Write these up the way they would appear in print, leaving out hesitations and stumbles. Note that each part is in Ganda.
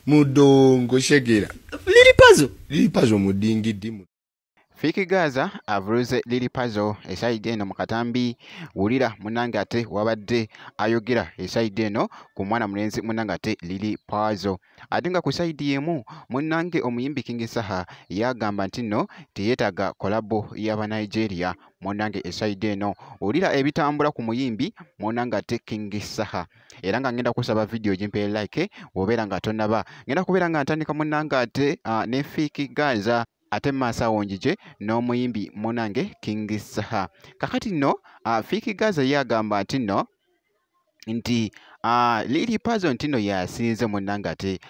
mudongo shegera lili pazo mudingidi Fiki Gaza avuze Lili Puzzle esaide eno mu katambi wulira munange ate wabadde ayogera esaide eno ku mwana mulenzi munange ate Lili Puzzle ate nga ku saidi yemu munange omuyimbi King Saha yagamba nti nno teyeetaga kolabo y'aba Nigeria munange esaide eno wulira ebitambula ku muyimbi munange ate King Saha era nga ngenda kusaba video jimpe like wobeera nga tonaba ngenda kubeera nga ntandika munange ate ne Fiki Gaza ate masa wonjije n'omuyimbi munange King Saha kakati no Fiki Gaza yagamba nti no nti Lili Puzzle ntino yasinze munange ate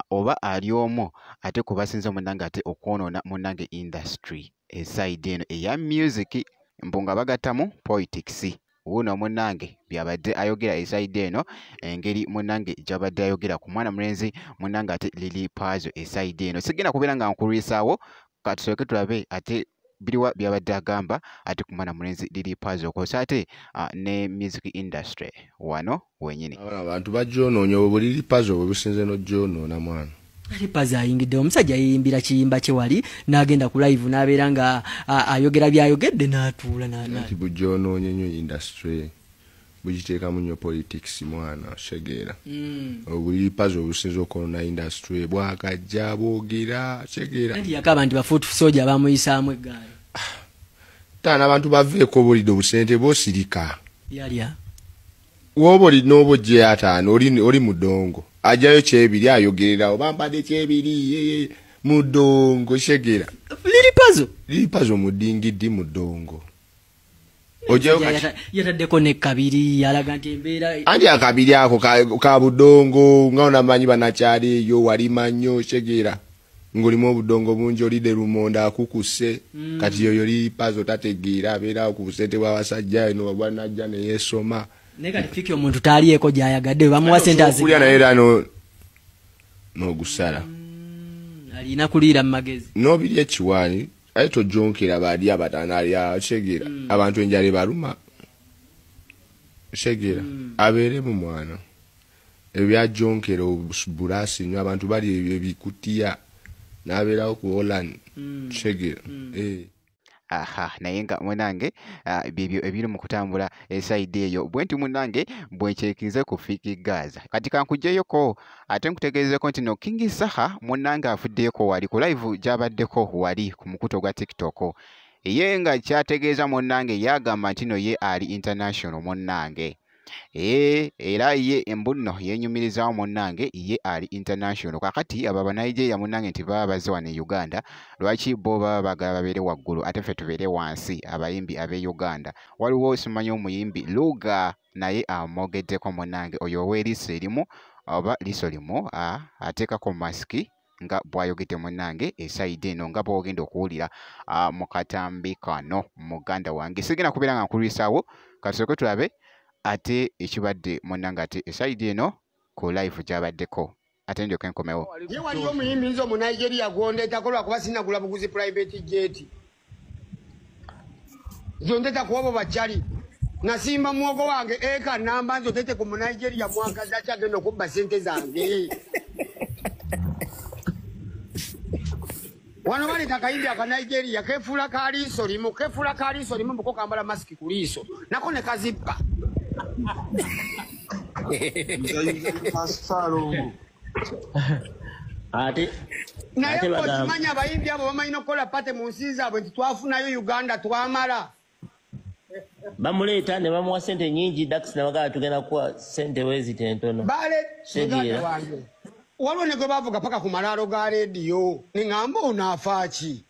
oba ali omu ate kubasinze munange ate okwonoona munange industry eside eno eya music mbunga bagattamu politics uno munange byabadde ayogera eside eno engeri munange gyabadde ayogera ku mwana mulenzi munange ate Lili Puzzle eside eno sigenda kubeera nga nkulwisaawo katusooke tulabe ate biriwa byabadde agamba ate ku mwana mulenzi Lili Puzzle kosa ate ne music industry wano wenyini abantu bajoonoonya obwo Lili Puzzle bwe businze n'ojonoona mwana Lili Puzzle ayingidde omusajja yeyimbira kiyimba kye wali n'agenda ku live n'abeera nga ayogera byayogedde n'atuula nti bujonoonye nnyo industry bugiteekamu nnyo politics mwana shegeera obwo Lili Puzzle businze okwonoona industry bwakajja boogera shegeera anti yakaba nti bafuutu soja bamuyisaamu eggaali taana abantu baveeko obulidde obusente bwosirika yalya woba olina obojje ataano oli mudongo ajayo kyebiri ayogererawo bampadde kyebiri mudongo shegeera Lili Puzzle mudingidi mudongo yataddeko ne kabiri yalaga nti embeera anti akabiri ako ka budongo nga onamanyi banakyali eyo walima nnyo shegeera ng'olimu obudongo bungi olidde lumonda akukuse kati yoyo Lili Puzzle tategeera abeerawo ku busente bw'abasajja eno wabwanajja ne yeesoma naye kati Fiki omuntu taalieko gy'ayagadde bamuwa sente azikulya naye era n'ogusala alina kuliira mu magezi n'obirya ekiwaani aye tojonkera baali abataano ali shegeera abantu enjala ebaluma shegeera abeeremu mwana ebyajonkera obulaasi nnyo abantu bali ebikutiya n'abeerawo ku Holland shegeera aha naye nga munange bibyo ebiri mu kutambula esaidi eyo bwenti munange bwenkyekinze ku Fiki Gaza kati kankuggyeyoko ate nkutegeezeko nti no King Saha munange avuddeko wali ku live gyabaddeko wali ku mukuto gwa TikTok ye nga kyategeeza munange yagamba nti no ye ali international munange era ye embuno yenyumirizawo munange ye ali international kakati aba Nigeria munange nti baba bazze wano e Uganda lwaki bo baba bagala babeere waggulu ate ffe tubeere wansi abayimbi ab'e Uganda waliwo simanyi omuyimbi Luga naye amogeddeko munange oyo ow'eriiso erimu oba liiso limu ateekako masiki nga bwayogedde munange esaide eno nga bwogenda okuwulira mu katambi kano muganda wange sigenda kubeera nga nkulwisaawo kasooke tulabe ate ekibadde munange ate esaidi eno ku live gyabaddeko ate ndyoke nkomewo ye waliyo omuyimbi nze mu Nigeria gwondeetako lwakuba sinagula buguzi private jet zondeeta ku obo bajjali nasimba muwogo wange eka namba nzotete ku mu Nigeria mwagazi akyagenda okubba sente zange wano baleta akayimbi aka Nigeria kefuula ka liiso limu mbuko kambala masiki ku liiso nako ne kazippa naye okimanya abayimbi abo bamanyi n'okukola pate mu nsi zaabwe nti twafunayo Uganda twamala bamuleeta ne bamuwa sente nyingi Dax nabagala tugenda kuwa sente wezite entono wange waliwo ne gwe bavuga paka ku malaalo ga leediyo ne ŋŋamba onaafa ki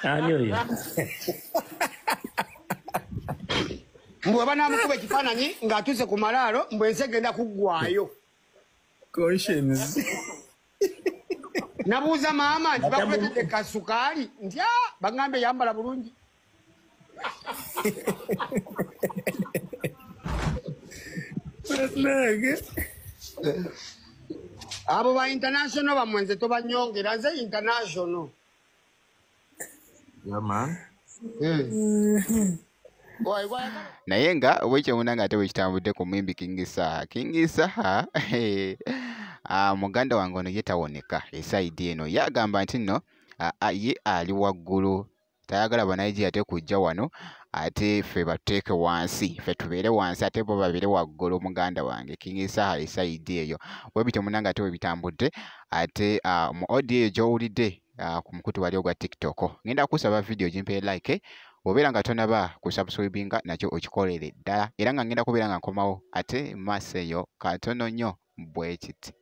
ani oyo mbwe banaamukuba ekifaananyi ng'atuuse ku malaalo mbwe ensi egenda kuggwayo nabuuza maama nti bakuletedde kasukaali nti baŋŋambe yambala bulungi abo ba international bamwe nze tobanyongera nze international naye nga bwekyo munange ate bwekitambudde ku muyimbi King Saha muganda wange ono ye tawoneka esaidi eno yagamba nti nno ye ali waggulu tayagala banayigiria ate kujja wano ate ffe batuteeke wansi ffe tubeere wansi ate bo babeere waggulu muganda wange King Saha esaidi eyo bwe bityo munanga ate we bitambudde ate mu audio eyo gy'owulidde ku mukutu wali ogwa TikTok ngenda kusaba video gimpe like obeera nga tonaba kusubscribinga nakyo okikolere ddala era nga ngenda kubeera nga nkomawo ate maaso eyo katono nnyo bwe kiti.